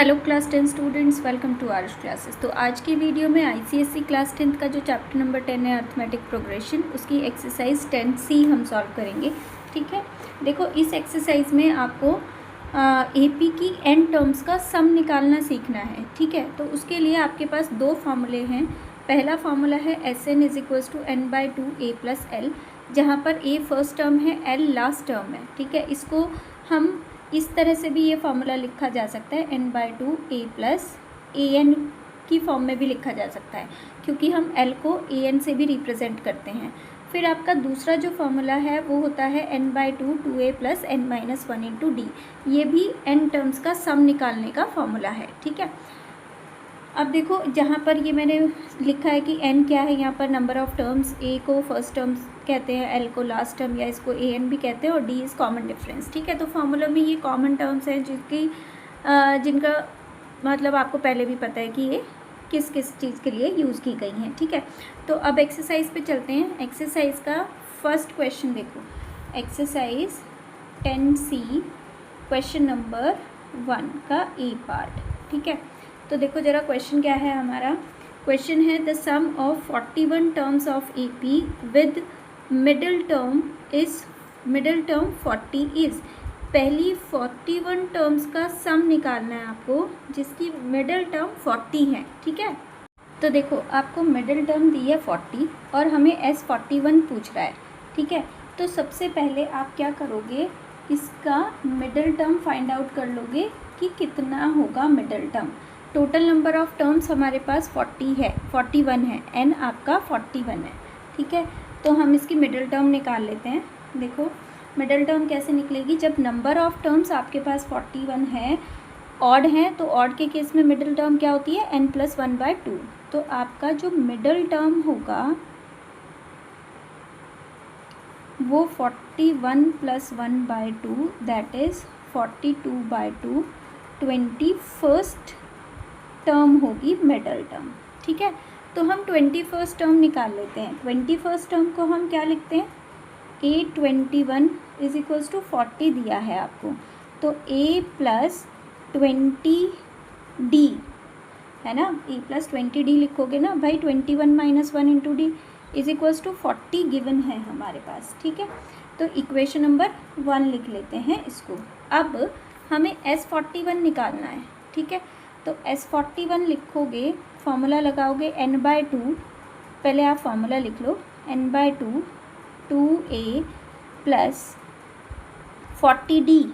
Hello class 10 students, welcome to Aarush classes. तो आज की वीडियो में आईसीएसई क्लास 10 का जो चैप्टर नंबर 10 है अर्थमेटिक प्रोग्रेशन, उसकी एक्सरसाइज 10C हम सॉल्व करेंगे। ठीक है, देखो इस एक्सरसाइज में आपको एपी की एन टर्म्स का सम निकालना सीखना है। ठीक है, तो उसके लिए आपके पास दो फार्मूले हैं। पहला फार्मूला है SN = n/2 a + l, जहाँ पर a फर्स्ट टर्म है, l लास्ट टर्म है। ठीक है, इसको हम इस तरह से भी ये फार्मूला लिखा जा सकता है, n/2 a + an की फॉर्म में भी लिखा जा सकता है, क्योंकि हम l को an से भी रिप्रेजेंट करते हैं। फिर आपका दूसरा जो फार्मूला है वो होता है n/2 2a + n - 1 × d। ये भी n टर्म्स का सम निकालने का फार्मूला है। ठीक है, अब देखो जहाँ पर ये मैंने लिखा है कि n क्या है, यहाँ पर नंबर ऑफ़ टर्म्स, a को फर्स्ट टर्म्स कहते हैं, l को लास्ट टर्म या इसको an भी कहते हैं, और d इज़ कॉमन डिफरेंस। ठीक है, तो फार्मूला में ये कॉमन टर्म्स हैं जिनका मतलब आपको पहले भी पता है कि ये किस किस चीज़ के लिए यूज़ की गई हैं। ठीक है, तो अब एक्सरसाइज पे चलते हैं। एक्सरसाइज का फर्स्ट क्वेश्चन देखो, एक्सरसाइज 10C क्वेश्चन नंबर 1 का ए पार्ट। ठीक है, तो देखो ज़रा क्वेश्चन क्या है हमारा। क्वेश्चन है the sum of 41 terms of AP with middle term 40 is. पहली 41 टर्म्स का सम निकालना है आपको, जिसकी मिडिल टर्म 40 है। ठीक है, तो देखो आपको मिडिल टर्म दी है 40 और हमें S41 पूछ रहा है। ठीक है, तो सबसे पहले आप क्या करोगे, इसका मिडिल टर्म फाइंड आउट कर लोगे कि कितना होगा middle term. Total number of terms हमारे पास 41 है, n आपका 41 है। ठीक है, तो हम इसकी मिडिल टर्म निकाल लेते हैं। देखो मिडिल टर्म कैसे निकलेगी, जब नंबर ऑफ़ टर्म्स आपके पास 41 है, ऑड है, तो ऑड के केस में मिडिल टर्म क्या होती है, n + 1/2। तो आपका जो मिडिल टर्म होगा वो 41 + 1/2 दैट इज़ 42/2 21st टर्म होगी मिडिल टर्म। ठीक है, तो हम 21st टर्म निकाल लेते हैं। 21st टर्म को हम क्या लिखते हैं, A21 = 40 दिया है आपको, तो A + 20D है ना, A + 20D लिखोगे ना भाई, 21 - 1 × d = 40 गिवन है हमारे पास। ठीक है, तो इक्वेशन नंबर 1 लिख लेते हैं इसको। अब हमें S41 निकालना है। ठीक है, तो S41 लिखोगे, फॉर्मूला लगाओगे n/2, पहले आप फॉर्मूला लिख लो, n/2 2a + 40d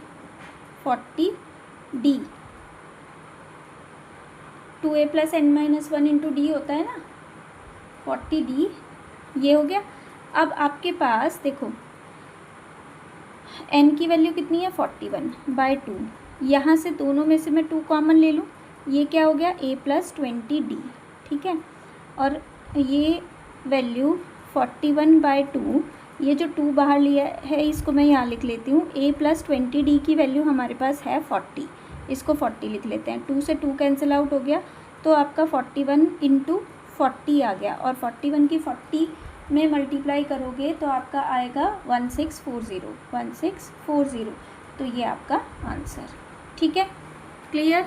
2a + n - 1 × d होता है ना, 40d ये हो गया। अब आपके पास देखो n की वैल्यू कितनी है, 41/2, यहाँ से दोनों में से मैं 2 कॉमन ले लूँ, ये क्या हो गया, A + 20D। ठीक है, और ये वैल्यू 41/2, ये जो 2 बाहर लिया है इसको मैं यहाँ लिख लेती हूँ। A + 20D की वैल्यू हमारे पास है 40, इसको 40 लिख लेते हैं। 2 से 2 कैंसिल आउट हो गया, तो आपका 41 × 40 आ गया, और 41 की 40 में मल्टीप्लाई करोगे तो आपका आएगा 1640। तो ये आपका आंसर। ठीक है, क्लियर।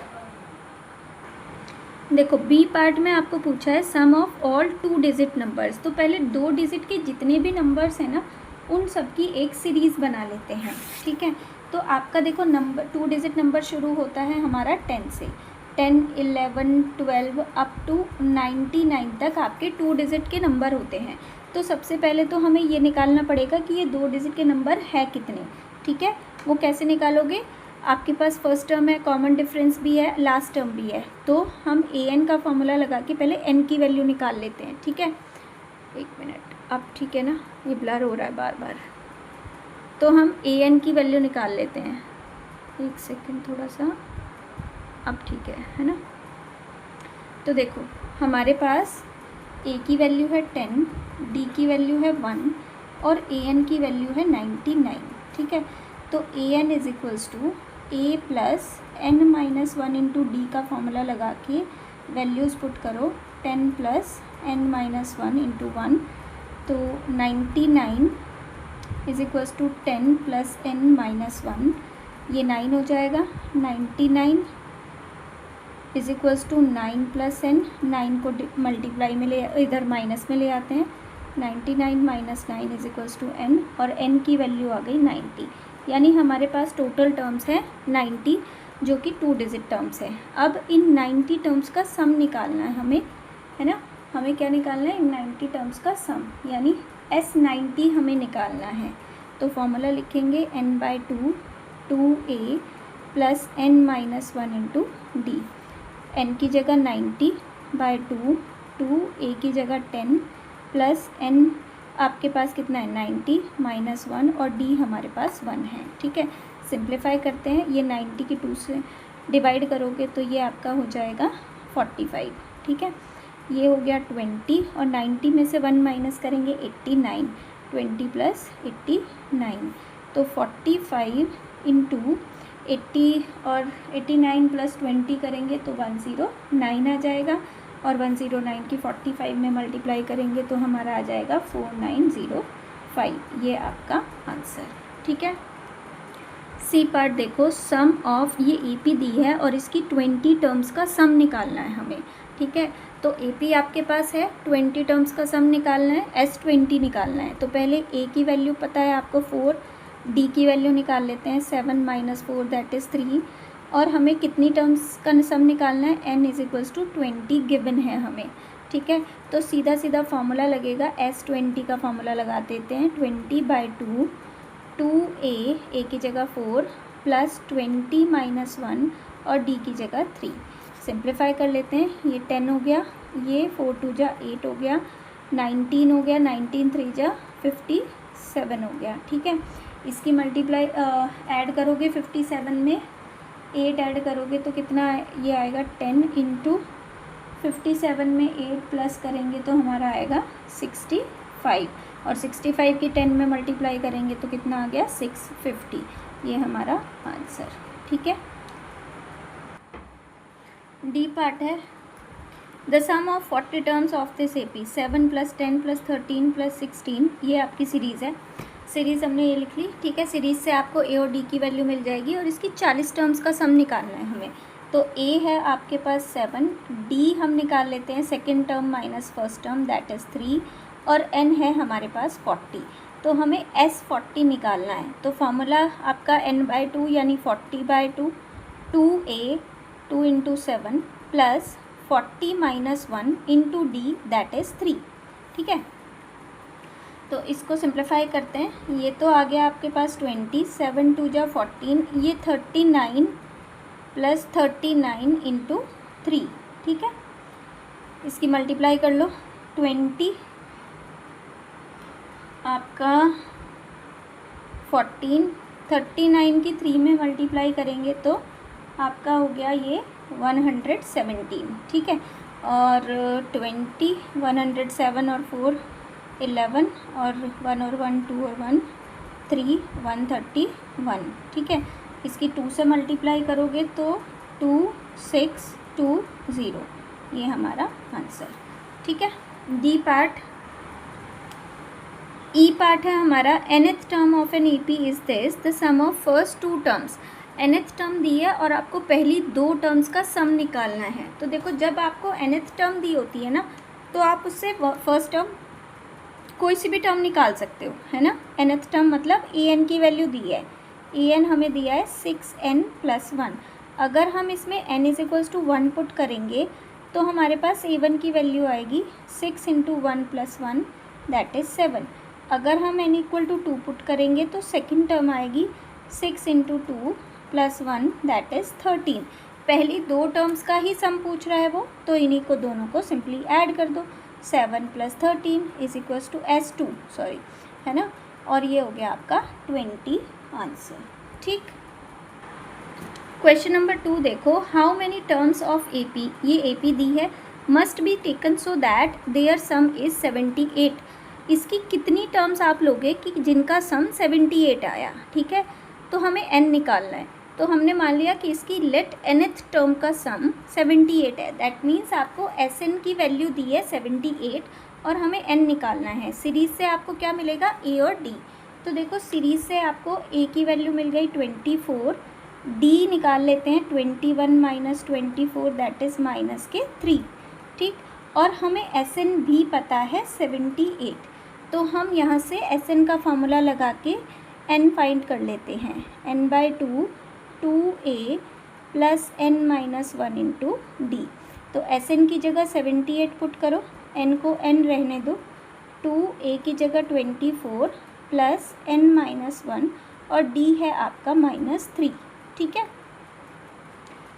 देखो बी पार्ट में आपको पूछा है सम ऑफ ऑल 2 डिजिट नंबर्स। तो पहले 2 डिजिट के जितने भी नंबर्स हैं ना, उन सब की एक सीरीज़ बना लेते हैं। ठीक है, तो आपका देखो नंबर 2 डिजिट नंबर शुरू होता है हमारा 10 से, 10 11 12 अप टू 99 तक आपके 2 डिजिट के नंबर होते हैं। तो सबसे पहले तो हमें ये निकालना पड़ेगा कि ये 2 डिजिट के नंबर है कितने। ठीक है, वो कैसे निकालोगे, आपके पास फर्स्ट टर्म है, कॉमन डिफरेंस भी है, लास्ट टर्म भी है, तो हम an का फॉर्मूला लगा के पहले n की वैल्यू निकाल लेते हैं। ठीक है, एक मिनट, अब ठीक है ना, ये ब्लर हो रहा है बार बार, तो हम an की वैल्यू निकाल लेते हैं। एक सेकंड थोड़ा सा, अब ठीक है ना। तो देखो हमारे पास a की वैल्यू है 10, d की वैल्यू है 1 और an की वैल्यू है 99। ठीक है, तो an = A + n - 1 × d का फॉर्मूला लगा के वैल्यूज़ पुट करो, 10 + n - 1 × 1, तो 99 = 10 + n - 1, ये 9 हो जाएगा। 99 is equals to 9 plus n, 9 को मल्टीप्लाई में ले इधर माइनस में ले आते हैं, 99 minus 9 is equals to n, और एन की वैल्यू आ गई 90, यानी हमारे पास टोटल टर्म्स है 90 जो कि 2 डिजिट टर्म्स है। अब इन 90 टर्म्स का सम निकालना है हमें, है ना, हमें क्या निकालना है, इन 90 टर्म्स का सम, यानी S90 हमें निकालना है। तो फॉर्मूला लिखेंगे n/2 2a plus n-1 into D. n की जगह 90/2, 2a की जगह 10 प्लस n आपके पास कितना है 90 माइनस 1, और d हमारे पास 1 है। ठीक है, सिंप्लीफाई करते हैं, ये 90 की 2 से डिवाइड करोगे तो ये आपका हो जाएगा 45। ठीक है, ये हो गया 20, और 90 में से 1 माइनस करेंगे 89, 20 प्लस 89, तो 45 इंटू 80 और 89 प्लस 20 करेंगे तो 109 आ जाएगा, और 109 की 45 में मल्टीप्लाई करेंगे तो हमारा आ जाएगा 4905, ये आपका आंसर। ठीक है, सी पार्ट देखो, सम ऑफ, ये AP दी है और इसकी 20 टर्म्स का सम निकालना है हमें। ठीक है, तो AP आपके पास है, 20 टर्म्स का सम निकालना है, S20 निकालना है। तो पहले A की वैल्यू पता है आपको 4, D की वैल्यू निकाल लेते हैं 7 माइनस 4 दैट इज़ 3, और हमें कितनी टर्म्स का सम निकालना है, n is equals to 20 given है हमें। ठीक है, तो सीधा सीधा फार्मूला लगेगा, S20 का फार्मूला लगा देते हैं, 20/2 2a की जगह 4 प्लस 20 माइनस 1 और d की जगह 3। सिंप्लीफाई कर लेते हैं, ये 10 हो गया, ये 4 2 जा 8 हो गया, 19 हो गया, 19 3 जा 57 हो गया। ठीक है, इसकी मल्टीप्लाई ऐड करोगे 57 में 8 ऐड करोगे तो कितना ये आएगा 10 इंटू 57 में 8 प्लस करेंगे तो हमारा आएगा 65, और 65 की 10 में मल्टीप्लाई करेंगे तो कितना आ गया 650, ये हमारा आंसर। ठीक है, डी पार्ट है, the sum of 40 terms of this AP 7 plus 10 plus 13 plus 16, ये आपकी सीरीज़ है, सीरीज़ हमने ये लिख ली। ठीक है, सीरीज़ से आपको A और D की वैल्यू मिल जाएगी, और इसकी 40 टर्म्स का सम निकालना है हमें। तो A है आपके पास 7, D हम निकाल लेते हैं second term minus first term that is 3, और n है हमारे पास 40, तो हमें S40 निकालना है। तो फार्मूला आपका n/2 यानी 40/2, 2a 2 into 7 plus 40 minus 1 into D that is 3। ठीक है, तो इसको सिंप्लीफाई करते हैं, ये तो आ गया आपके पास 20, 7 2 जा 14, ये 39 प्लस 39 इंटू 3। ठीक है, इसकी मल्टीप्लाई कर लो, 20 आपका 14, 39 की 3 में मल्टीप्लाई करेंगे तो आपका हो गया ये 117। ठीक है, और 20 107 और 4 11, और 1 और 1 2 और 1 3 131। ठीक है, इसकी 2 से मल्टीप्लाई करोगे तो 2620, ये हमारा आंसर। ठीक है, डी पार्ट। ई पार्ट है हमारा, nth term of an AP is this, the sum of first 2 terms. nth term दी है और आपको पहली 2 टर्म्स का सम निकालना है। तो देखो, जब आपको nth टर्म दी होती है ना, तो आप उससे फर्स्ट टर्म कोई सी भी टर्म निकाल सकते हो, है ना। nth टर्म मतलब an की वैल्यू दी है, an हमें दिया है 6n प्लस 1। अगर हम इसमें n is equals to 1 put करेंगे तो हमारे पास a1 की वैल्यू आएगी 6 इंटू 1 प्लस 1 दैट इज़ 7। अगर हम n इक्वल टू 2 पुट करेंगे तो सेकंड टर्म आएगी 6 इंटू 2 प्लस 1 दैट इज़ 13। पहली 2 टर्म्स का ही सम पूछ रहा है वो, तो इन्हीं को दोनों को सिंपली ऐड कर दो, 7 plus 13 is equals to S2 sorry, है ना, और ये हो गया आपका 20 आंसर। ठीक, क्वेश्चन नंबर 2 देखो, how many terms of AP, ये AP दी है, must be taken so that their sum is 78। इसकी कितनी टर्म्स आप लोगे कि जिनका सम 78 आया। ठीक है, तो हमें n निकालना है। तो हमने मान लिया कि इसकी लेट nth टर्म का सम 78 है, दैट मीन्स आपको Sn की वैल्यू दी है 78 और हमें n निकालना है। सीरीज़ से आपको क्या मिलेगा, a और d। तो देखो, सीरीज़ से आपको a की वैल्यू मिल गई 24, डी निकाल लेते हैं 21 माइनस 24 दैट इज़ माइनस के 3, ठीक। और हमें एस एन भी पता है 78, तो हम यहाँ से एस एन का फॉर्मूला लगा के एन फाइंड कर लेते हैं। N by 2 2a plus n minus 1 into D. तो एस एन की जगह 78 पुट करो, एन को एन रहने दो, 2a की जगह 24 प्लस एन माइनस 1 और डी है आपका -3, ठीक है।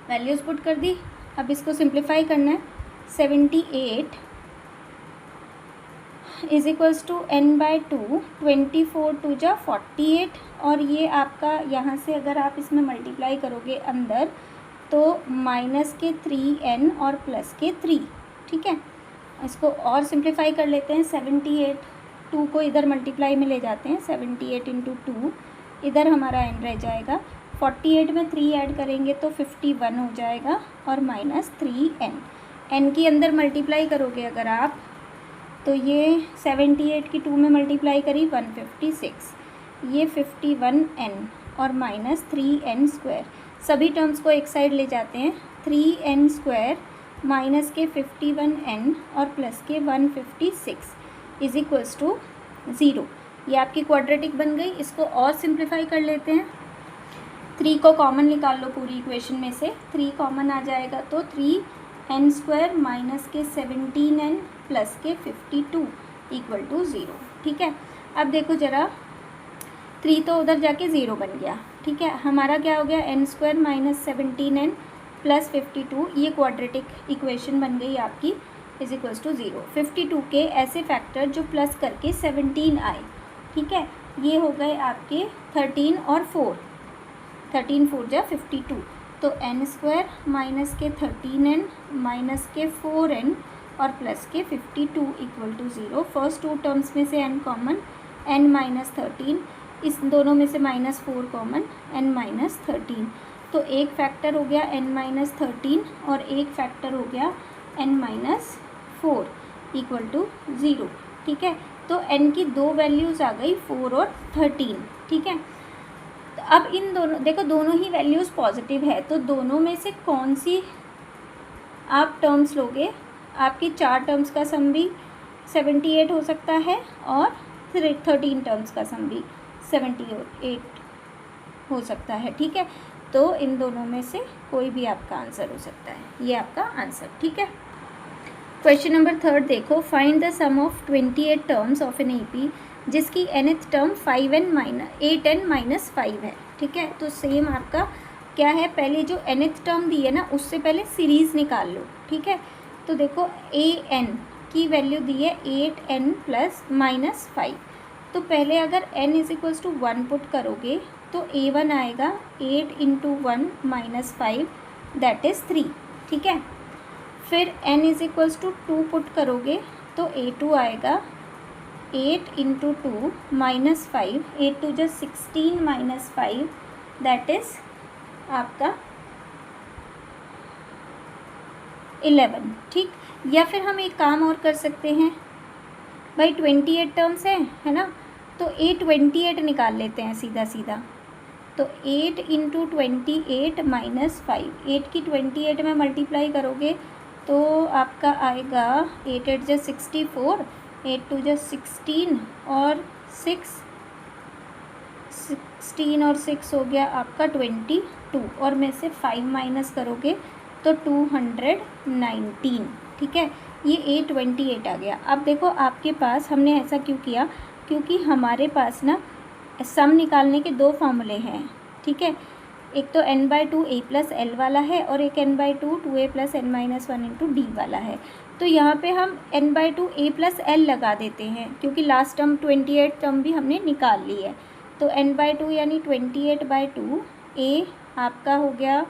वैल्यूज़ पुट कर दी। अब इसको सिंप्लीफाई करना है। 78 is equals to n by 2, 24 टू जा 48 और ये आपका यहाँ से अगर आप इसमें मल्टीप्लाई करोगे अंदर तो माइनस के 3n और प्लस के 3, ठीक है। इसको और सिंप्लीफाई कर लेते हैं। 78 2 को इधर मल्टीप्लाई में ले जाते हैं, 78 इंटू 2 इधर हमारा n रह जाएगा, 48 में 3 ऐड करेंगे तो 51 हो जाएगा और -3n। n की अंदर मल्टीप्लाई करोगे अगर आप तो ये 78 की 2 में मल्टीप्लाई करी 156, ये 51n और -3n स्क्वायर। सभी टर्म्स को एक साइड ले जाते हैं। 3n स्क्वायर माइनस के 51n और प्लस के 156 इज इक्वल्स टू 0। ये आपकी क्वाड्रेटिक बन गई। इसको और सिंप्लीफाई कर लेते हैं। 3 को कॉमन निकाल लो पूरी इक्वेशन में से, 3 कॉमन आ जाएगा तो 3n स्क्वायर माइनस के 17n प्लस के 52 इक्वल टू 0, ठीक है। अब देखो ज़रा, 3 तो उधर जाके 0 बन गया, ठीक है। हमारा क्या हो गया, n square minus 17n plus 52, ये क्वाड्रेटिक इक्वेशन बन गई आपकी, इज इक्वल्स टू 0। 52 के ऐसे फैक्टर जो प्लस करके 17 आए, ठीक है। ये हो गए आपके 13 और 4, 13 4 जा 52, तो n स्क्वायर माइनस के 13n माइनस के 4n और प्लस के 52 इक्वल टू 0। फर्स्ट 2 टर्म्स में से n कॉमन, n माइनस 13, इस दोनों में से -4 कॉमन, n माइनस 13। तो एक फैक्टर हो गया n माइनस 13 और एक फैक्टर हो गया n माइनस 4 इक्वल टू 0, ठीक है। तो n की 2 वैल्यूज़ आ गई 4 और 13, ठीक है। तो अब इन दोनों, देखो दोनों ही वैल्यूज़ पॉजिटिव है, तो दोनों में से कौन सी आप टर्म्स लोगे। आपकी 4 टर्म्स का सम भी 78 हो सकता है और 13 टर्म्स का सम भी 78 हो सकता है, ठीक है। तो इन दोनों में से कोई भी आपका आंसर हो सकता है, ये आपका आंसर, ठीक है। क्वेश्चन नंबर 3 देखो, find the sum of 28 terms of an AP जिसकी nth टर्म 8n माइनस 5 है, ठीक है। तो सेम आपका क्या है, पहले जो nth टर्म दी है ना उससे पहले सीरीज़ निकाल लो, ठीक है। तो देखो an की वैल्यू दी है 8n प्लस -5, तो पहले अगर n is equals to 1 put करोगे तो a1 आएगा 8 इंटू 1 माइनस 5 दैट इज़ 3, ठीक है। फिर n is equals to 2 put करोगे तो a2 आएगा 8 इंटू 2 माइनस 5, 8 टू जो 16 माइनस 5 दैट इज़ आपका 11, ठीक। या फिर हम एक काम और कर सकते हैं भाई, 28 टर्म्स है ना, तो 28 निकाल लेते हैं सीधा सीधा। तो 8 इंटू 28 माइनस 5, 8 की 28 में मल्टीप्लाई करोगे तो आपका आएगा 8 8 जो 64, 8 2 जो 16 और 16 और 6 हो गया आपका 22, और में से 5 माइनस करोगे तो 219, ठीक है। ये 828 आ गया। अब देखो आपके पास, हमने ऐसा क्यों किया, क्योंकि हमारे पास ना सम निकालने के 2 फॉर्मूले हैं, ठीक है। एक तो n/2 a प्लस एल वाला है और एक n/2 2a plus n minus 1 into D वाला है। तो यहाँ पे हम n/2 a प्लस एल लगा देते हैं क्योंकि लास्ट टर्म 28 टर्म भी हमने निकाल ली है। तो n/2 यानी 28/2, a आपका हो गया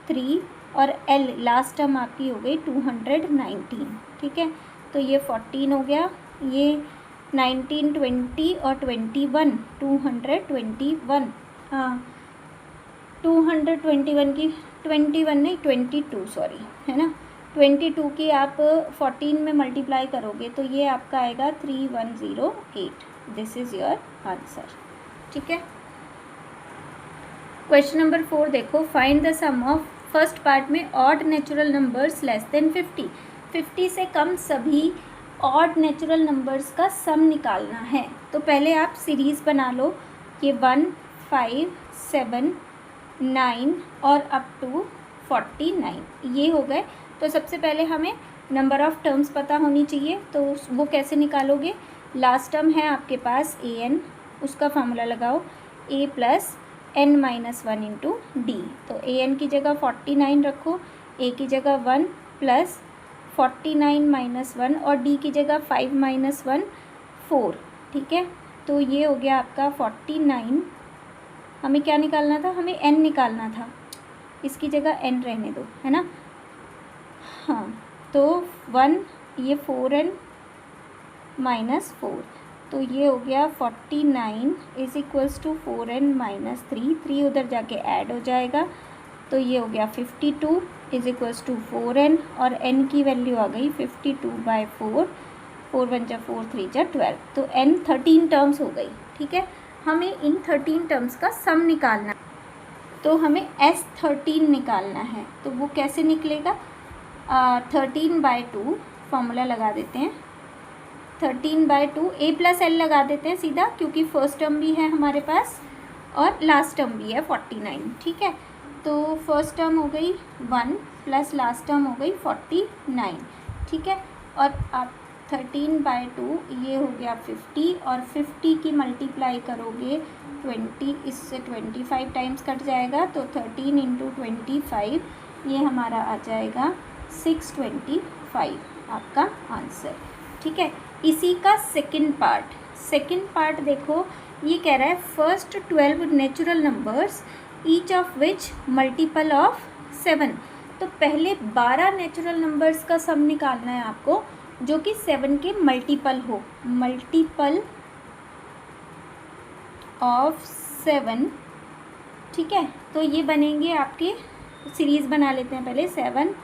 3 और l लास्ट टर्म आपकी हो गई 219, ठीक है। तो ये 14 हो गया, ये 19 20 और 21 221, हाँ 221 की 21 नहीं 22 सॉरी, है ना। 22 की आप 14 में मल्टीप्लाई करोगे तो ये आपका आएगा 3108। दिस इज़ योर आंसर, ठीक है। क्वेश्चन नंबर 4 देखो, find the sum of, first part में odd natural numbers less than 50, 50 से कम सभी ऑड नेचुरल नंबर्स का सम निकालना है। तो पहले आप सीरीज़ बना लो, ये 1, 5, 7, 9 और अप टू 49 ये हो गए। तो सबसे पहले हमें नंबर ऑफ़ टर्म्स पता होनी चाहिए, तो वो कैसे निकालोगे? लास्ट टर्म है आपके पास an, उसका फार्मूला लगाओ a plus n minus 1 into D. तो an की जगह 49 रखो, a की जगह 1 प्लस 49 माइनस 1 और d की जगह 5 माइनस 1 4। ठीक है, तो ये हो गया आपका 49। हमें क्या निकालना था? हमें n निकालना था, इसकी जगह n रहने दो, है ना। हाँ, तो 1 ये 4n माइनस 4, तो ये हो गया 49 is equals to 4n minus 3, 3 उधर जाके ऐड हो जाएगा, तो ये हो गया 52 इज इक्वल्स टू 4n और n की वैल्यू आ गई 52/4, 4 1 जा 4 3 जा 12, तो n 13 टर्म्स हो गई। ठीक है, हमें इन 13 टर्म्स का सम निकालना, तो हमें S13 निकालना है। तो वो कैसे निकलेगा? 13/2 फॉर्मूला लगा देते हैं, 13/2 a प्लस एल लगा देते हैं सीधा, क्योंकि फर्स्ट टर्म भी है हमारे पास और लास्ट टर्म भी है 49। ठीक है, तो फर्स्ट टर्म हो गई 1 प्लस लास्ट टर्म हो गई 49। ठीक है, और आप 13/2 ये हो गया 50, और 50 की मल्टीप्लाई करोगे 20, इससे 25 टाइम्स कट जाएगा, तो 13 इंटू 25 ये हमारा आ जाएगा 625 आपका आंसर। ठीक है, इसी का सेकंड पार्ट देखो, ये कह रहा है first 12 natural numbers each of which multiple of 7। तो पहले 12 नेचुरल नंबर्स का सम निकालना है आपको जो कि 7 के मल्टीपल हो, मल्टीपल ऑफ 7। ठीक है, तो ये बनेंगे आपके, सीरीज़ बना लेते हैं पहले, 7,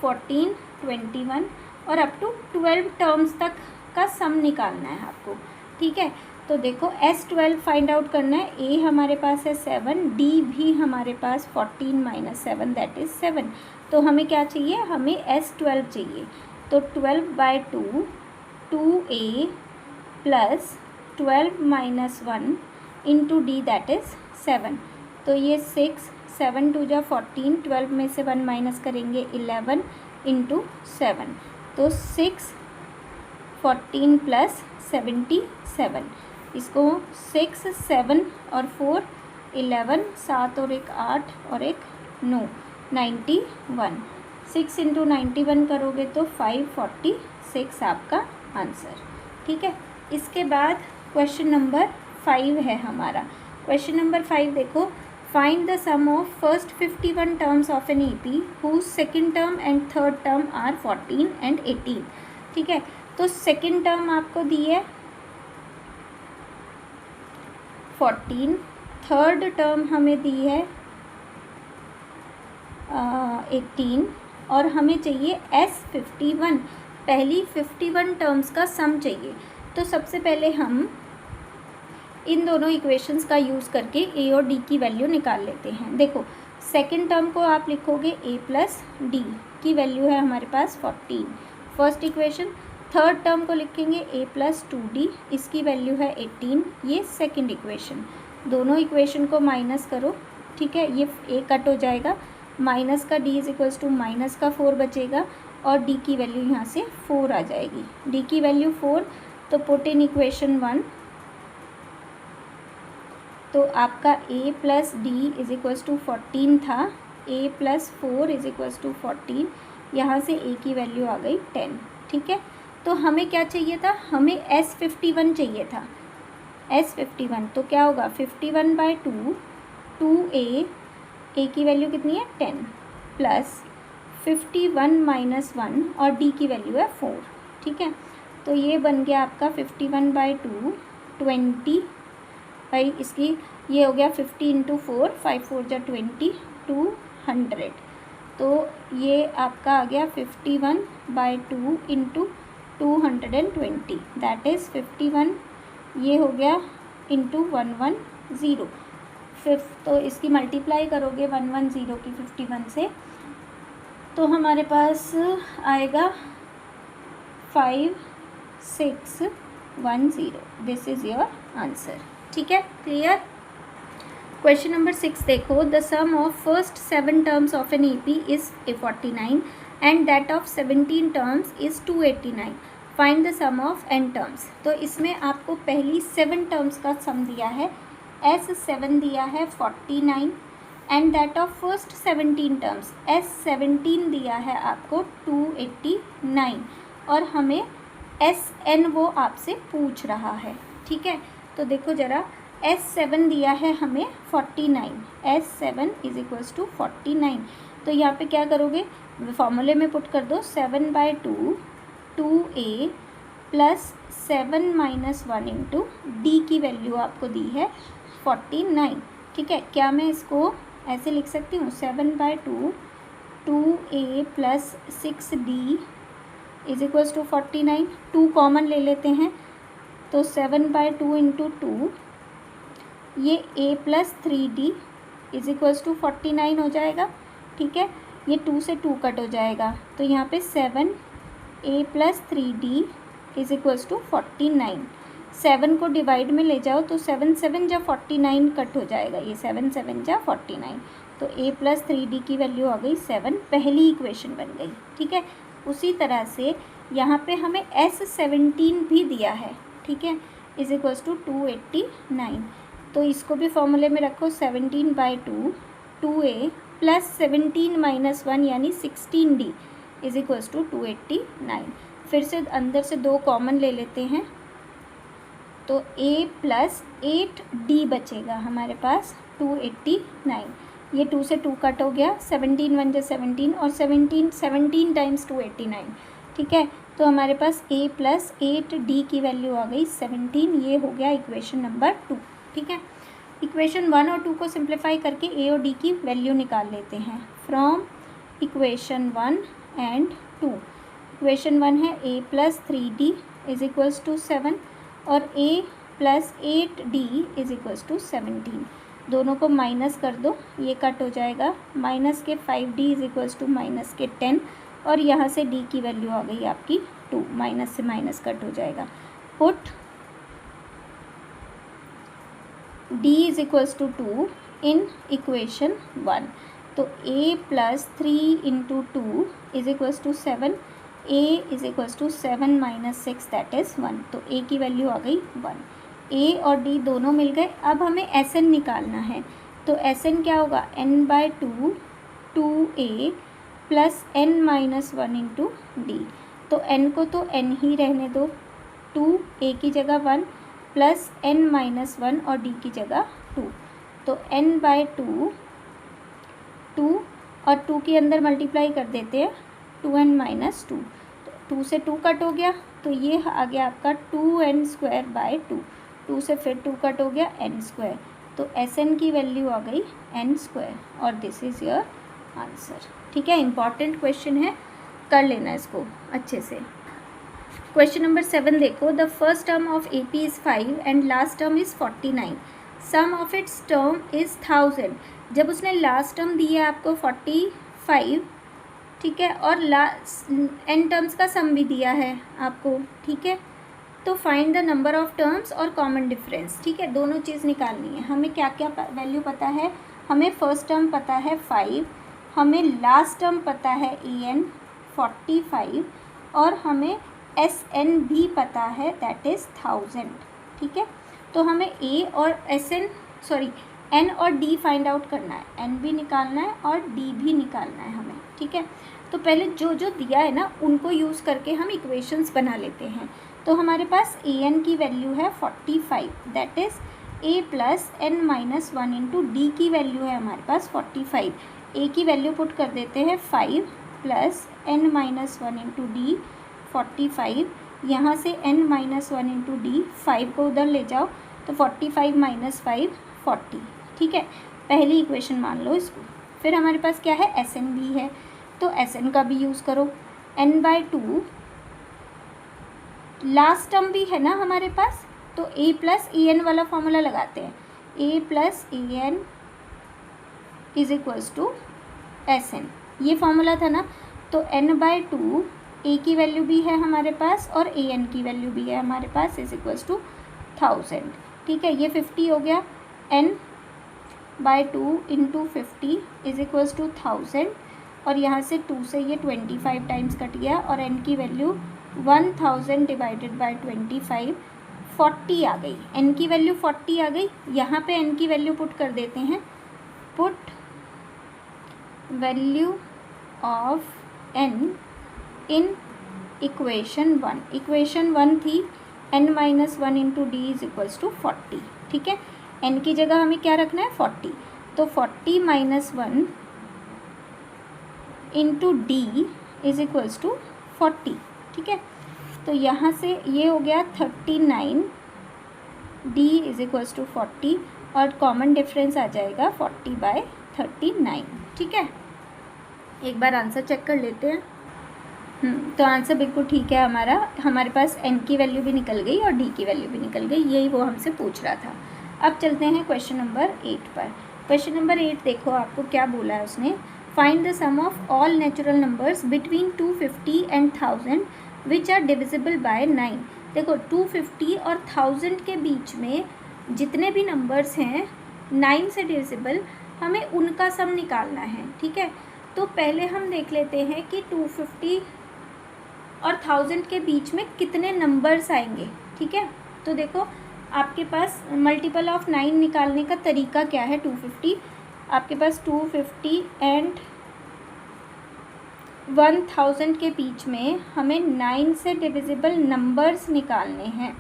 14, 21 और अप टू 12 टर्म्स तक का सम निकालना है आपको। ठीक है, तो देखो S12 फाइंड आउट करना है, A हमारे पास है 7, D भी हमारे पास 14 माइनस 7 दैट इज़ 7। तो हमें क्या चाहिए? हमें S12 चाहिए। तो 12/2 2A plus 12 minus 1 into D that is 7। तो ये 6, 7 2 जा 14, 12 में से 1 माइनस करेंगे 11 इंटू 7, तो 6 14 प्लस 77। इसको 6 7 और 4 11, 7 और 1 8 और 1 9, 91। 6 इंटू 91 करोगे तो 546 आपका आंसर। ठीक है, इसके बाद क्वेश्चन नंबर 5 है हमारा। क्वेश्चन नंबर 5 देखो, find the sum of first 51 terms of an EP whose second term and third term are 14 and 18। ठीक है, तो सेकेंड टर्म आपको दी है 14, थर्ड टर्म हमें दी है 18 और हमें चाहिए S51, पहली 51 टर्म्स का सम चाहिए। तो सबसे पहले हम इन दोनों इक्वेशंस का यूज़ करके A और D की वैल्यू निकाल लेते हैं। देखो, सेकेंड टर्म को आप लिखोगे A प्लस D की वैल्यू है हमारे पास 14, फर्स्ट इक्वेशन। थर्ड टर्म को लिखेंगे A प्लस 2D, इसकी वैल्यू है 18, ये सेकंड इक्वेशन। दोनों इक्वेशन को माइनस करो। ठीक है, ये A कट हो जाएगा, माइनस का D is equals to minus का 4 बचेगा और D की वैल्यू यहाँ से 4 आ जाएगी। D की वैल्यू 4, तो पुट इन इक्वेशन 1, तो आपका A plus D is equals to 14 था, A plus 4 is equals to 14, यहाँ से A की वैल्यू आ गई 10। ठीक है, तो हमें क्या चाहिए था? हमें S51 चाहिए था, S51। तो क्या होगा? 51/2 2A, A की वैल्यू कितनी है 10, प्लस 51 माइनस 1 और D की वैल्यू है 4। ठीक है, तो ये बन गया आपका 51/2 20 भाई, इसकी ये हो गया 50 इंटू 4, 5 4 जा 20, 200। तो ये आपका आ गया 51/2 इंटू 220 दैट इज़ 51, ये हो गया इंटू 110, 5 तो इसकी मल्टीप्लाई करोगे 110 की 51 से, तो हमारे पास आएगा 5610। This is your answer. ठीक है, क्लियर। क्वेश्चन नंबर 6 देखो, the sum of first 7 terms of an AP is 49 and that of 17 terms is 289। Find the sum of n terms. तो इसमें आपको पहली 7 टर्म्स का सम दिया है, S7 दिया है 49 and that of first 17 terms S17 दिया है आपको 289 और हमें SN वो आपसे पूछ रहा है। ठीक है, तो देखो ज़रा, S7 दिया है हमें 49, S7 इज इक्वल्स टू 49। तो यहाँ पे क्या करोगे, फॉर्मूले में पुट कर दो 7/2 2A प्लस 7 - 1 इंटू D की वैल्यू आपको दी है 49। ठीक है, क्या मैं इसको ऐसे लिख सकती हूँ 7/2 2A plus 6D is equals to 49। 2 common ले लेते हैं तो 7/2 इंटू 2 ये A plus 3D is equals to 49 हो जाएगा। ठीक है, ये 2 से 2 कट हो जाएगा तो यहाँ पे 7A plus 3D is equals to 49। 7 को डिवाइड में ले जाओ तो 7 7 जा 49 कट हो जाएगा, ये 7 7 जा 49, तो A प्लस 3D की वैल्यू आ गई 7, पहली इक्वेशन बन गई। ठीक है, उसी तरह से यहाँ पे हमें S17 भी दिया है। ठीक है, इज इक्वल्स टू 289। तो इसको भी फॉर्मूले में रखो 17/2 2A प्लस 17 - 1 यानी 16D इज इक्वल्स टू 289। फिर से अंदर से 2 कॉमन ले लेते हैं तो A प्लस 8D बचेगा हमारे पास 289। ये 2 से 2 कट हो गया, 17 1 जा 17 और 17 टाइम्स 289। ठीक है, तो हमारे पास A प्लस 8D की वैल्यू आ गई 17। ये हो गया इक्वेशन नंबर 2। ठीक है, इक्वेशन 1 और 2 को सिंप्लीफाई करके A और D की वैल्यू निकाल लेते हैं फ्रॉम इक्वेशन 1 एंड 2। इक्वेशन 1 है A plus 3D is equals to 7 और A plus 8D is equals to 17। दोनों को माइनस कर दो, ये कट हो जाएगा, माइनस के 5D is equals to minus के 10 और यहाँ से D की वैल्यू आ गई आपकी 2, माइनस से माइनस कट हो जाएगा। Put D is equals to 2 in equation 1। तो A plus 3 into 2 is equals to 7, A is equals to 7 - 6 that is 1। तो A की वैल्यू आ गई 1। A और D दोनों मिल गए। अब हमें SN निकालना है, तो SN क्या होगा, n/2 2A plus n - 1 into D। तो n को तो n ही रहने दो, 2A की जगह 1 प्लस n - 1 और D की जगह 2। तो n/2 2 और 2 के अंदर मल्टीप्लाई कर देते हैं 2n - 2, तो 2 से 2 कट हो गया तो ये आ गया आपका 2n²/2। 2 से फिर 2 कट हो गया n², तो SN की वैल्यू आ गई n² और दिस इज़ योर आंसर। ठीक है, इंपॉर्टेंट क्वेश्चन है, कर लेना इसको अच्छे से। क्वेश्चन नंबर 7 देखो, the first term of AP is 5 and last term is 49। Sum of its term is 1000। जब उसने लास्ट टर्म दी है आपको 45, ठीक है, और n टर्म्स का सम भी दिया है आपको। ठीक है, तो find the number of terms और कॉमन डिफरेंस। ठीक है, दोनों चीज़ निकालनी है। हमें क्या क्या वैल्यू पता है, हमें फर्स्ट टर्म पता है 5, हमें लास्ट टर्म पता है AN 45 और हमें SN भी पता है दैट इज़ 1000। ठीक है, तो हमें A और N और D फाइंड आउट करना है, N भी निकालना है और D भी निकालना है हमें। ठीक है, तो पहले जो जो दिया है ना उनको यूज़ करके हम इक्वेशंस बना लेते हैं। तो हमारे पास AN की वैल्यू है 45 that is A plus n - 1 into D की वैल्यू है हमारे पास 45। A की वैल्यू पुट कर देते हैं 5 प्लस n - 1 इंटू D 45। यहाँ से n - 1 इंटू D, 5 को उधर ले जाओ तो 45 - 5 40। ठीक है, पहली इक्वेशन मान लो इसको। फिर हमारे पास क्या है, SN भी है, तो SN का भी यूज़ करो। n/2 लास्ट टर्म भी है ना हमारे पास, तो A प्लस EN वाला फॉर्मूला लगाते हैं। A plus a n is equals to s n, ये फॉर्मूला था ना। तो n/2 ए की वैल्यू भी है हमारे पास और ए एन की वैल्यू भी है हमारे पास, इज इक्वल्स टू 1000। ठीक है, ये 50 हो गया, n/2 into 50 is equals to 1000, और यहाँ से 2 से ये 25 टाइम्स कट गया, और n की वैल्यू 1000 डिवाइडेड बाई 25 40 आ गई। n की वैल्यू 40 आ गई। यहाँ पे n की वैल्यू पुट कर देते हैं, put value of n in equation 1। Equation 1 थी n-1 into D is equals to 40। ठीक है, n की जगह हमें क्या रखना है 40, तो 40 - 1 into D is equals to 40। ठीक है, तो यहाँ से ये हो गया 39, डी इज इक्वल्स टू 40, और कॉमन डिफरेंस आ जाएगा 40/39। ठीक है, एक बार आंसर चेक कर लेते हैं। तो आंसर बिल्कुल ठीक है हमारा, हमारे पास n की वैल्यू भी निकल गई और d की वैल्यू भी निकल गई, यही वो हमसे पूछ रहा था। अब चलते हैं क्वेश्चन नंबर 8 पर। क्वेश्चन नंबर 8 देखो आपको क्या बोला है उसने, find the sum of all natural numbers between 250 and 1000 which are divisible by 9। देखो 250 और 1000 के बीच में जितने भी नंबर्स हैं 9 से डिविजिबल, हमें उनका सम निकालना है। ठीक है, तो पहले हम देख लेते हैं कि 250 और 1000 के बीच में कितने नंबर्स आएंगे। ठीक है, तो देखो आपके पास मल्टीपल ऑफ 9 निकालने का तरीका क्या है। 250, आपके पास 250 एंड 1000 के बीच में हमें 9 से डिविजिबल नंबर्स निकालने हैं।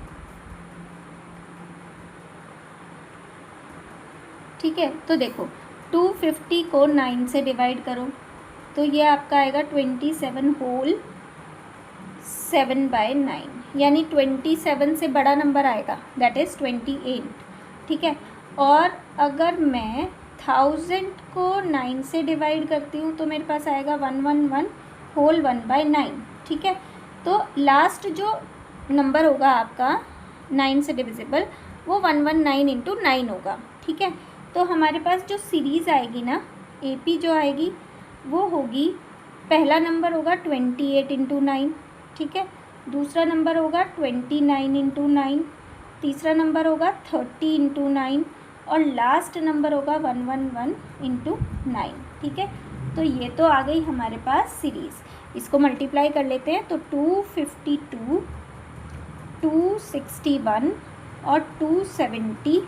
ठीक है, तो देखो 250 को 9 से डिवाइड करो, तो ये आपका आएगा 27 होल 7/9, यानी 27 से बड़ा नंबर आएगा, दैट इज़ 28। ठीक है, और अगर मैं 1000 को 9 से डिवाइड करती हूँ तो मेरे पास आएगा 111 होल 1/9। ठीक है, तो लास्ट जो नंबर होगा आपका 9 से डिविजिबल वो 119 इंटू 9 होगा। ठीक है, तो हमारे पास जो सीरीज़ आएगी ना AP जो आएगी वो होगी, पहला नंबर होगा 28 इंटू 9। ठीक है, दूसरा नंबर होगा 29 इंटू 9, तीसरा नंबर होगा 30 इंटू 9, और लास्ट नंबर होगा 111 इंटू 9। ठीक है, तो ये तो आ गई हमारे पास सीरीज़। इसको मल्टीप्लाई कर लेते हैं, तो 252, 261 और 270,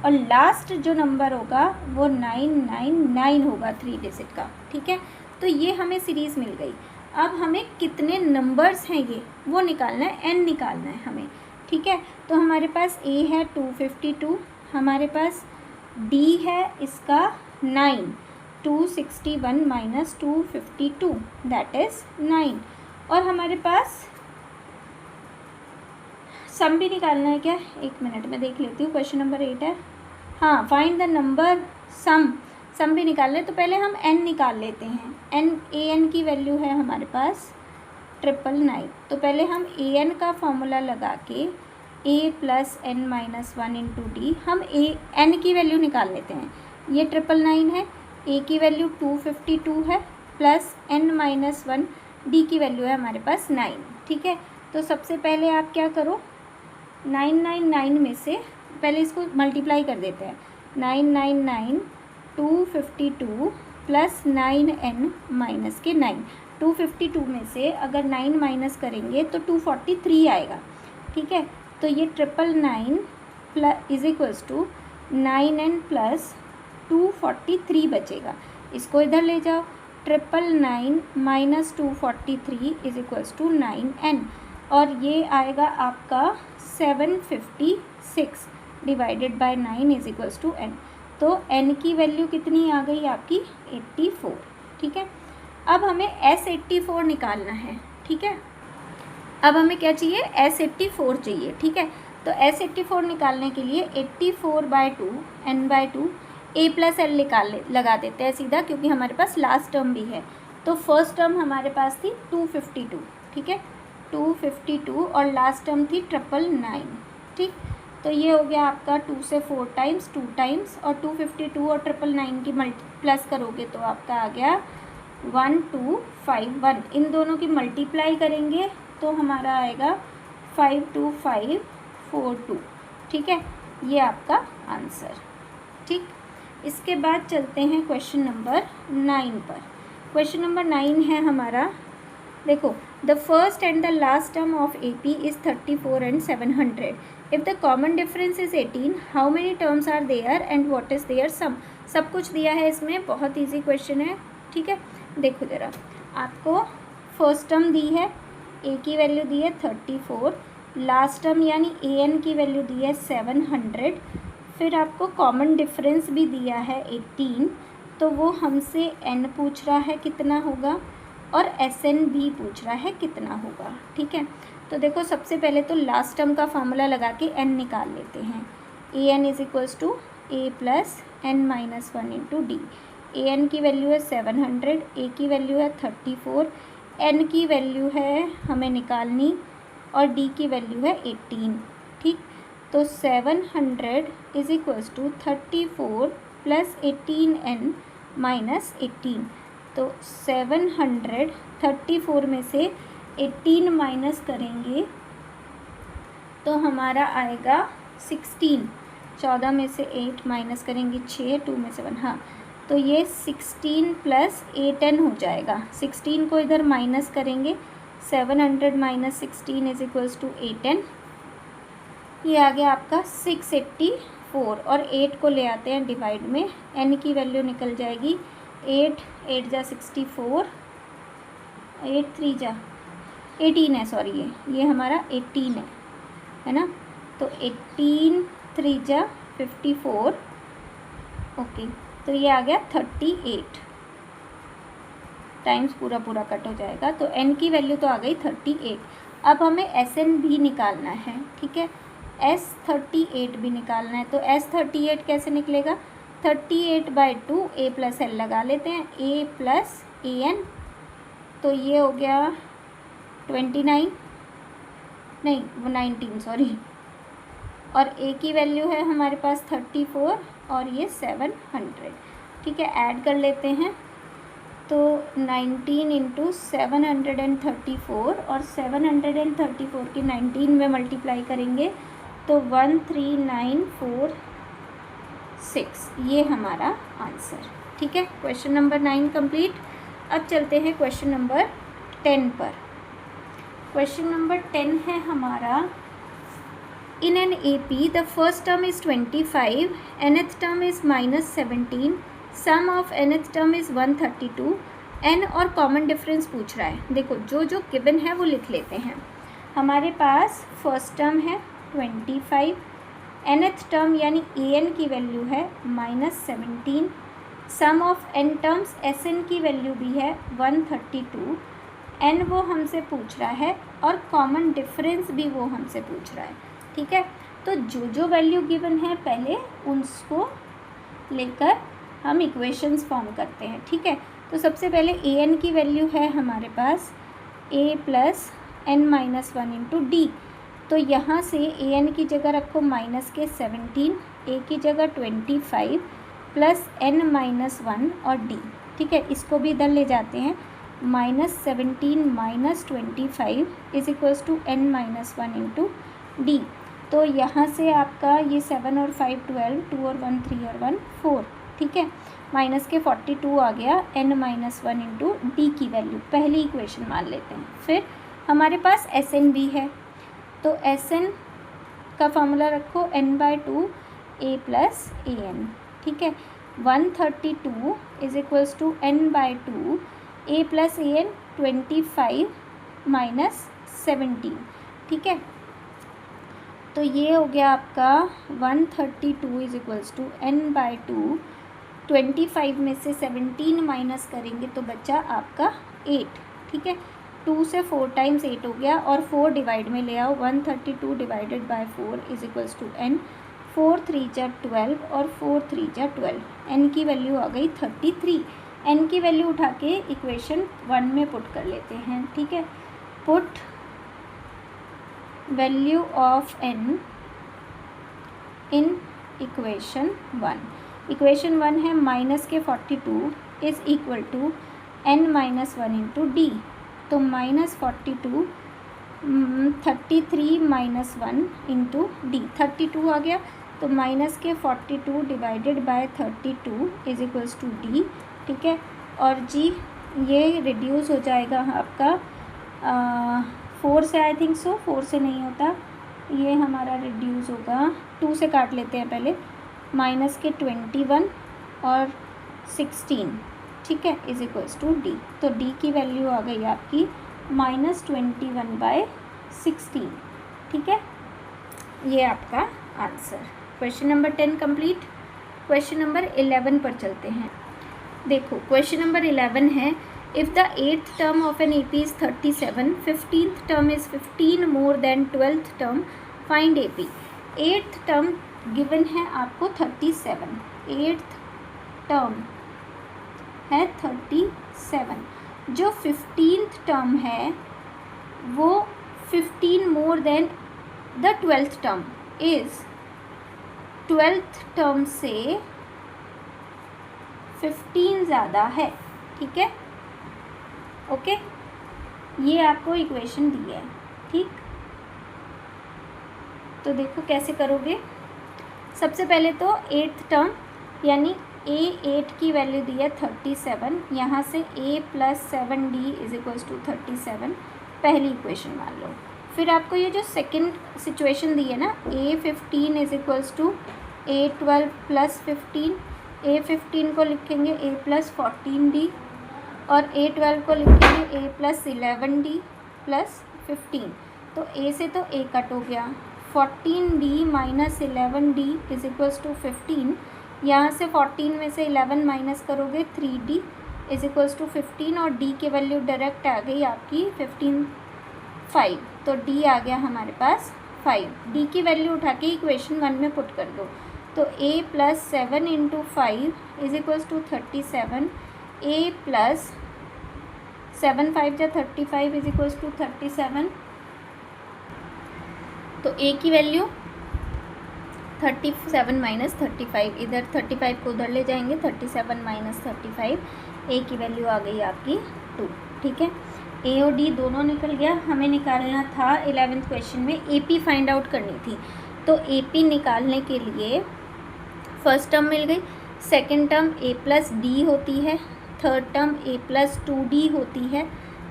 और लास्ट जो नंबर होगा वो 999 होगा 3 डिजिट का। ठीक है, तो ये हमें सीरीज़ मिल गई। अब हमें कितने नंबर्स हैं ये वो निकालना है, n निकालना है हमें। ठीक है, तो हमारे पास a है 252, हमारे पास d है इसका 9, 261 माइनस 252 दैट इज़ 9, और हमारे पास सम भी निकालना है क्या, एक मिनट में देख लेती हूँ। क्वेश्चन नंबर 8 है, हाँ, फाइंड द नंबर सम भी निकालना है। तो पहले हम n निकाल लेते हैं। an की वैल्यू है हमारे पास 999, तो पहले हम an का फॉर्मूला लगा के a plus n-1 into D, हम n की वैल्यू निकाल लेते हैं। ये 999 है, a की वैल्यू 252 है, प्लस n-1 d की वैल्यू है हमारे पास 9। ठीक है, तो सबसे पहले आप क्या करो, 999 में से पहले इसको मल्टीप्लाई कर देते हैं। 999 252 प्लस 9n माइनस के 9, 252 में से अगर 9 माइनस करेंगे तो 243 आएगा। ठीक है, तो ये 999 plus is equals to 9n plus 243 बचेगा। इसको इधर ले जाओ, 999 minus 243 is equals to 9n, और ये आएगा आपका 756 divided by 9 is equals to n। तो n की वैल्यू कितनी आ गई आपकी 84। ठीक है, अब हमें S84 निकालना है। ठीक है, अब हमें क्या चाहिए, S84 चाहिए। ठीक है, तो S84 निकालने के लिए 84/2 n/2 a प्लस एल लगा देते हैं सीधा, क्योंकि हमारे पास लास्ट टर्म भी है। तो फर्स्ट टर्म हमारे पास थी 252। ठीक है, 252 और लास्ट टर्म थी 999। ठीक, तो ये हो गया आपका 2 से 4 टाइम्स 2 टाइम्स, और 252 और 999 की प्लस करोगे तो आपका आ गया 1251। इन दोनों की मल्टीप्लाई करेंगे तो हमारा आएगा 52542। ठीक है, ये आपका आंसर। ठीक, इसके बाद चलते हैं क्वेश्चन नंबर 9 पर। क्वेश्चन नंबर 9 है हमारा, देखो, the first and the last term of AP is 34 and 700। If the common difference is 18, how many terms are there and what is their sum. सब कुछ दिया है इसमें, बहुत इजी क्वेश्चन है। ठीक है, देखो ज़रा, आपको फर्स्ट टर्म दी है, A की वैल्यू दी है 34, लास्ट टर्म यानी AN की वैल्यू दी है 700, फिर आपको कॉमन डिफरेंस भी दिया है 18, तो वो हमसे n पूछ रहा है कितना होगा, और SN भी पूछ रहा है कितना होगा। ठीक है, तो देखो सबसे पहले तो लास्ट टर्म का फार्मूला लगा के n निकाल लेते हैं। AN is equals to A plus n minus 1 into D. AN की वैल्यू है 700, A की वैल्यू है 34, n की वैल्यू है हमें निकालनी, और D की वैल्यू है 18। ठीक, तो 700 is equals to 34 plus 18n minus 18। तो 734 में से 18 माइनस करेंगे तो हमारा आएगा 16। 14 में से 8 माइनस करेंगे 6, 2 में से 1, हाँ, तो ये 16 प्लस 8n हो जाएगा। 16 को इधर माइनस करेंगे, 700 minus 16 is equals to 8n। ये आ गया आपका 684, और 8 को ले आते हैं डिवाइड में, n की वैल्यू निकल जाएगी 8 जा 64, 8 3 जा 18 है, सॉरी ये हमारा 18 है ना, तो 18 3 जा 54, ओके, तो ये आ गया 38 टाइम्स पूरा कट हो जाएगा, तो n की वैल्यू तो आ गई 38। अब हमें SN भी निकालना है। ठीक है, S38 भी निकालना है, तो S38 कैसे निकलेगा, 38/2 A प्लस L लगा लेते हैं, A प्लस AN, तो ये हो गया 29 नहीं 19 सॉरी, और A की वैल्यू है हमारे पास 34 और ये 700। ठीक है, ऐड कर लेते हैं, तो 19 इंटू 734, और 734 की 19 में मल्टीप्लाई करेंगे तो 13946, ये हमारा आंसर। ठीक है, क्वेश्चन नंबर 9 कंप्लीट। अब चलते हैं क्वेश्चन नंबर 10 पर। क्वेश्चन नंबर 10 है हमारा, in an AP the first term is 25, nth term is -17, sum of nth term is 132, n और कॉमन डिफरेंस पूछ रहा है। देखो जो जो गिवन है वो लिख लेते हैं। हमारे पास फर्स्ट टर्म है 25, nth टर्म यानी AN की वैल्यू है -17, sum of n terms SN की वैल्यू भी है 132, n वो हमसे पूछ रहा है और कॉमन डिफरेंस भी वो हमसे पूछ रहा है। ठीक है, तो जो जो वैल्यू गिवन है पहले उसको लेकर हम इक्वेशंस फॉर्म करते हैं। ठीक है, तो सबसे पहले AN की वैल्यू है हमारे पास A plus n minus 1 into D. तो यहाँ से AN की जगह रखो माइनस के 17, A की जगह 25 प्लस n माइनस 1 और d। ठीक है, इसको भी इधर ले जाते हैं, -17 minus 25 is equals to n minus 1 into D. तो यहाँ से आपका ये 7 और 5 12, 2 और 1 3 और 1 4। ठीक है, माइनस के 42 आ गया, n माइनस 1 इंटू डी की वैल्यू पहली इक्वेशन मान लेते हैं। फिर हमारे पास SN भी है, तो SN का फॉर्मूला रखो n/2 A प्लस AN। ठीक है, 132 is equals to n/2 A plus AN 25 minus 17। ठीक है, तो ये हो गया आपका 132 इज इक्वल्स टू n/2, 25 में से 17 माइनस करेंगे तो बच्चा आपका 8। ठीक है, 2 से 4 टाइम्स 8 हो गया, और 4 डिवाइड में ले आओ, 132 divided by 4 is equals to n, 4 3 जा 12 और 4 3 जा 12, n की वैल्यू आ गई 33। n की वैल्यू उठा के इक्वेशन 1 में पुट कर लेते हैं। ठीक है, put value of n in equation 1। Equation 1 है माइनस के 42 is equal to n-1 into D. तो -42 33 - 1 इंटू डी, 32 आ गया। तो माइनस के 42 divided by 32 is equals to D. ठीक है, और जी ये रिड्यूस हो जाएगा आपका 4 से, आई थिंक सो 4 से नहीं होता, ये हमारा रिड्यूस होगा 2 से, काट लेते हैं पहले, माइनस के 21 और 16। ठीक है, इज इक्वल्स टू डी। तो डी की वैल्यू आ गई आपकी -21/16। ठीक है, ये आपका answer. Question number 10 complete. Question number 11 पर चलते हैं। देखो क्वेश्चन नंबर 11 है, if the 8th term of an AP is 37, 15th term is 15 more than 12th term, find AP। 8th term given है आपको 37, 8th टर्म है 37, जो 15th टर्म है वो 15 more then the 12th term is 12th term से 15 ज़्यादा है। ठीक है, ओके, ये आपको इक्वेशन दी है। ठीक, तो देखो कैसे करोगे। सबसे पहले तो 8th टर्म यानी A8 की वैल्यू दी है 37, यहाँ से A + 7D is equals to 37, पहली इक्वेशन मान लो। फिर आपको ये जो सेकंड सिचुएशन दी है ना, A15 is equals to A12 + 15, A15 को लिखेंगे A + 14D और A12 को लिखेंगे A + 11D + 15। तो A से तो A कट हो गया, 14D - 11D is equals to 15। यहाँ से 14 में से 11 माइनस करोगे 3D इज इक्वल्स टू 15, और D की वैल्यू डायरेक्ट आ गई आपकी 15 5। तो D आ गया हमारे पास 5। D की वैल्यू उठा के इक्वेशन 1 में पुट कर दो। तो A + 7 × 5 is equals to 37, A + 7 5 × 35 is equals to 37। तो A की वैल्यू 37 - 35, इधर 35 को उधर ले जाएंगे, 37 - 35, A की वैल्यू आ गई आपकी 2। ठीक है, A और D दोनों निकल गया। हमें निकालना था 11th क्वेश्चन में AP फाइंड आउट करनी थी। तो AP निकालने के लिए फर्स्ट टर्म मिल गई, सेकंड टर्म A + D होती है, थर्ड टर्म A + 2D होती है।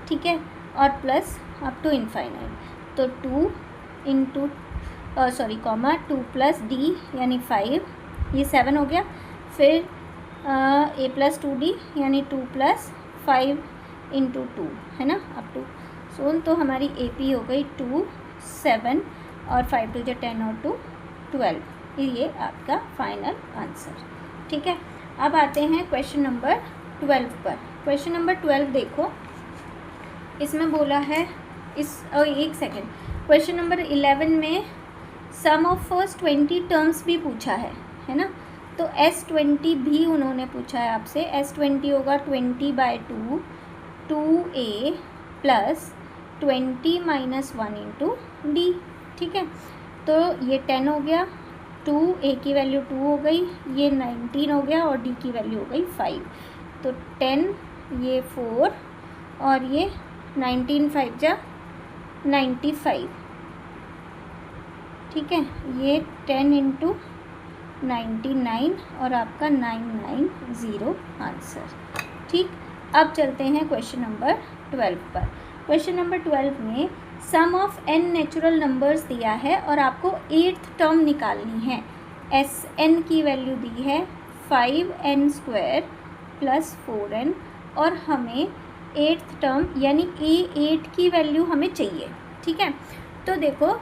ठीक है, और प्लस अप टू इनफाइनाइट। तो 2 2 + D यानी 5, ये 7 हो गया। फिर A + 2D यानी 2 + 5 × 2 है ना, अप टू सो। तो हमारी AP हो गई 2 7 और 5 2 × 10 और 2 12। ये आपका फाइनल आंसर। ठीक है, अब आते हैं क्वेश्चन नंबर 12 पर। क्वेश्चन नंबर 12 देखो, इसमें बोला है एक सेकेंड, क्वेश्चन नंबर 11 में सम ऑफ फर्स्ट 20 टर्म्स भी पूछा है ना। तो S20 भी उन्होंने पूछा है आपसे। S20 होगा 20/2 2A + 20 - 1 × D। ठीक है, तो ये 10 हो गया, 2A की वैल्यू 2 हो गई, ये 19 हो गया, और D की वैल्यू हो गई 5। तो 10, ये 4 और ये 19 5 × 95। ठीक है, ये 10 × 99 और आपका 990 आंसर। ठीक, अब चलते हैं क्वेश्चन नंबर 12 पर। क्वेश्चन नंबर 12 में सम ऑफ n नेचुरल नंबर्स दिया है और आपको 8th टर्म निकालनी है। Sn की वैल्यू दी है 5n² + 4n, और हमें 8th टर्म यानी A8 की वैल्यू हमें चाहिए। ठीक है, तो देखो,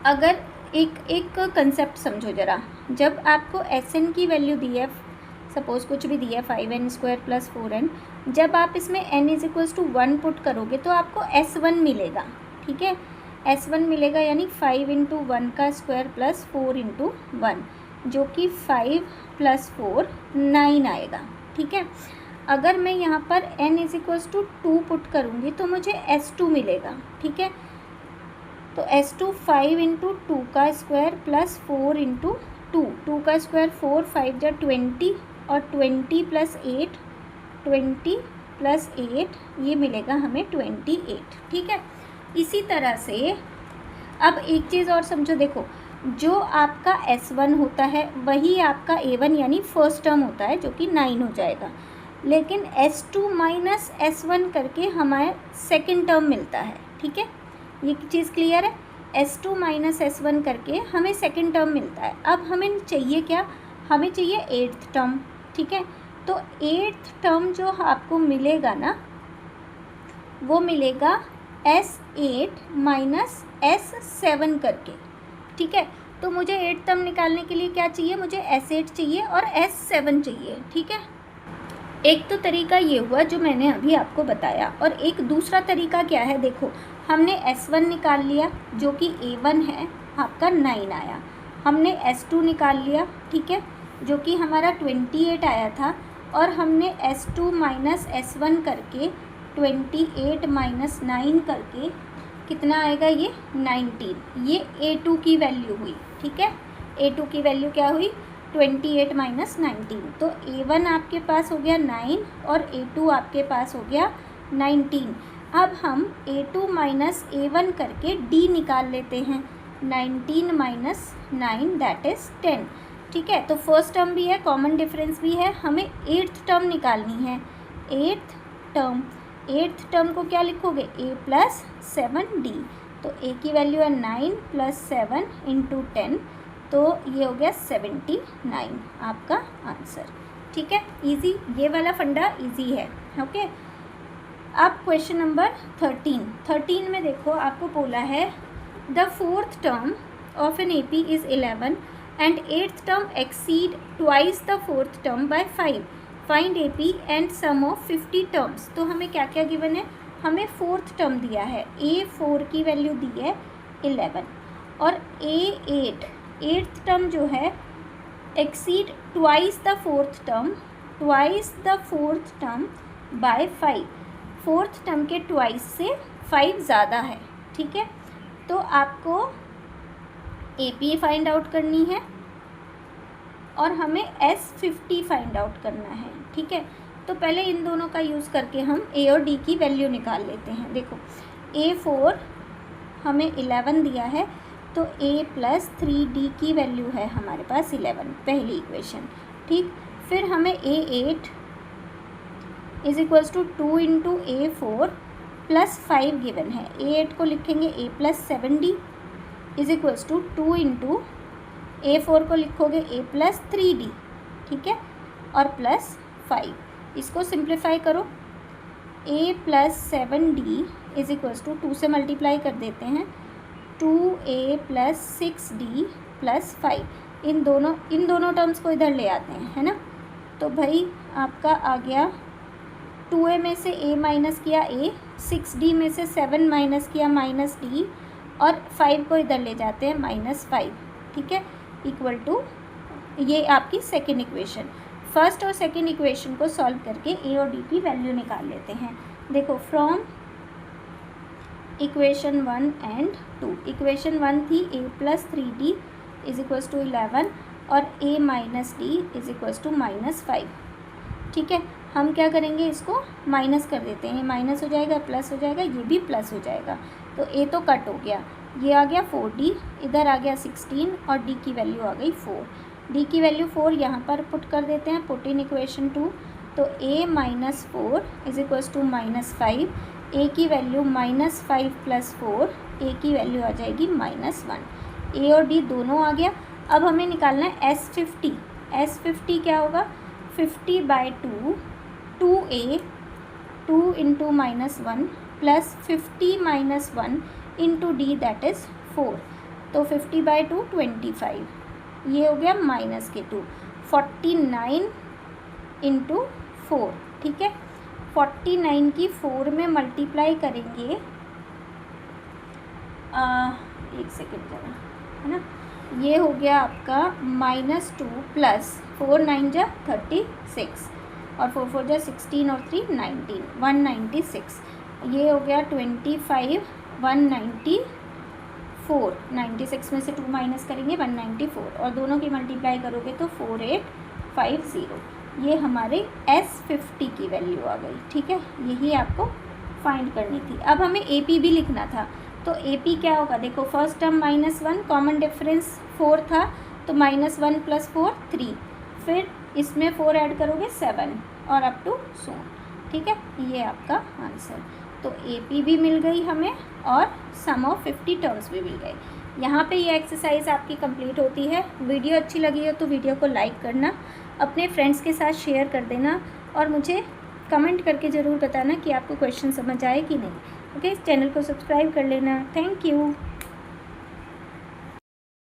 अगर एक कंसेप्ट समझो ज़रा, जब आपको Sn की वैल्यू दी है, सपोज़ कुछ भी दी है 5n² + 4n, जब आप इसमें n = 1 पुट करोगे तो आपको S1 मिलेगा। ठीक है, S1 मिलेगा यानी 5 × 1 का स्क्वायर + 4 × 1, जो कि 5 + 4 9 आएगा। ठीक है, अगर मैं यहाँ पर n = 2 पुट करूँगी तो मुझे S2 मिलेगा। ठीक है, तो S2 5 इंटू 2 का स्क्वायर प्लस 4 इंटू 2 का स्क्वायर 4, 5 जा 20 और 20 प्लस 8 20 प्लस 8 ये मिलेगा हमें 28। ठीक है। इसी तरह से अब एक चीज़ और समझो, देखो जो आपका S1 होता है वही आपका A1 यानी फर्स्ट टर्म होता है जो कि 9 हो जाएगा, लेकिन S2 माइनस S1 करके हमारे सेकेंड टर्म मिलता है। ठीक है, ये चीज़ क्लियर है। S2 माइनस S1 करके हमें सेकेंड टर्म मिलता है। अब हमें चाहिए क्या, हमें चाहिए 8th टर्म। ठीक है, तो 8th टर्म जो आपको मिलेगा ना वो मिलेगा S8 माइनस S7 करके। ठीक है, तो मुझे 8th टर्म निकालने के लिए क्या चाहिए, मुझे S8 चाहिए और S7 चाहिए। ठीक है, एक तो तरीका ये हुआ जो मैंने अभी आपको बताया, और एक दूसरा तरीका क्या है, देखो हमने S1 निकाल लिया जो कि A1 है, आपका 9 आया। हमने S2 निकाल लिया, ठीक है, जो कि हमारा 28 आया था, और हमने S2 माइनस S1 करके 28 माइनस 9 करके कितना आएगा, ये 19। ये A2 की वैल्यू हुई। ठीक है, A2 की वैल्यू क्या हुई, 28 माइनस 19। तो A1 आपके पास हो गया 9 और A2 आपके पास हो गया 19। अब हम A2 माइनस A1 करके D निकाल लेते हैं। 19 माइनस 9 दैट इज़ 10। ठीक है, तो फर्स्ट टर्म भी है, कॉमन डिफरेंस भी है, हमें 8th टर्म निकालनी है। 8th टर्म को क्या लिखोगे, A प्लस 7D। तो A की वैल्यू है 9 प्लस 7 इंटू 10, तो ये हो गया 79 आपका आंसर। ठीक है, इजी, ये वाला फंडा इजी है। ओके, अब क्वेश्चन नंबर 13 में देखो आपको बोला है the 4th term of an AP is 11 and 8th term exceed twice the 4th term by 5। Find AP and sum of 50 terms. तो हमें क्या क्या गिवन है, हमें 4th टर्म दिया है, A4 की वैल्यू दी है 11 और A8 8th टर्म जो है exceed twice the 4th term by 5। 4th term के ट्वाइस से 5 ज़्यादा है। ठीक है, तो आपको AP फाइंड आउट करनी है और हमें S50 फाइंड आउट करना है। ठीक है, तो पहले इन दोनों का यूज़ करके हम A और D की वैल्यू निकाल लेते हैं। देखो A4 हमें 11 दिया है, तो A प्लस 3D की वैल्यू है हमारे पास 11, पहली इक्वेशन। ठीक, फिर हमें A8 is equals to 2 into A4 plus 5 given है। A8 को लिखेंगे A plus 7D is equals to 2 into A4 को लिखोगे A प्लस 3D। ठीक है, और प्लस 5, इसको सिंप्लीफाई करो। A plus 7D is equals to 2 से मल्टीप्लाई कर देते हैं, 2A प्लस 6D प्लस 5। इन दोनों टर्म्स को इधर ले आते हैं, है ना। तो भाई आपका आ गया 2A में से A माइनस किया A, 6D में से 7 माइनस किया माइनस D, और 5 को इधर ले जाते हैं माइनस 5। ठीक है, इक्वल टू ये आपकी सेकेंड इक्वेशन। फर्स्ट और सेकेंड इक्वेशन को सॉल्व करके A और D की वैल्यू निकाल लेते हैं। देखो फ्रॉम इक्वेशन 1 एंड 2, इक्वेशन 1 थी A plus 3D is equals to 11 और A minus D is equals to minus 5। ठीक है, हम क्या करेंगे, इसको माइनस कर देते हैं, माइनस हो जाएगा प्लस हो जाएगा, ये भी प्लस हो जाएगा, तो A तो कट हो गया, ये आ गया 4D, इधर आ गया 16 और D की वैल्यू आ गई 4। D की वैल्यू 4 यहाँ पर पुट कर देते हैं, पुट इन इक्वेशन 2, तो A minus 4 is equals to minus 5, A की वैल्यू माइनस 5 प्लस 4, A की वैल्यू आ जाएगी माइनस 1। A और D दोनों आ गया। अब हमें निकालना है S50। S50 क्या होगा, 50 by 2, 2A 2 into minus 1 plus 50 minus 1 into D that is 4, तो 50 बाई 2 25, ये हो गया माइनस के 2, 49 इंटू 4। ठीक है, 49 की 4 में मल्टीप्लाई करेंगे, एक सेकेंड जरा, है ना, ये हो गया आपका -2 प्लस 4 9 जा 36 और 4 4 जा 16 और 3 19, 196, ये हो गया 25, 190 4, 96 में से 2 माइनस करेंगे 194, और दोनों की मल्टीप्लाई करोगे तो 4850। ये हमारे S50 की वैल्यू आ गई। ठीक है, यही आपको फाइंड करनी थी। अब हमें AP भी लिखना था, तो AP क्या होगा, देखो फर्स्ट टर्म -1, कॉमन डिफरेंस 4 था, तो -1 + 4 3, फिर इसमें 4 ऐड करोगे 7 और अप टू सो। ठीक है, ये आपका आंसर। तो AP भी मिल गई हमें और सम ऑफ 50 टर्म्स भी मिल गए। यहाँ पे ये एक्सरसाइज आपकी कंप्लीट होती है। वीडियो अच्छी लगी हो तो वीडियो को लाइक करना, अपने फ्रेंड्स के साथ शेयर कर देना, और मुझे कमेंट करके ज़रूर बताना कि आपको क्वेश्चन समझ आए कि नहीं। ओके, इस चैनल को सब्सक्राइब कर लेना। Thank you.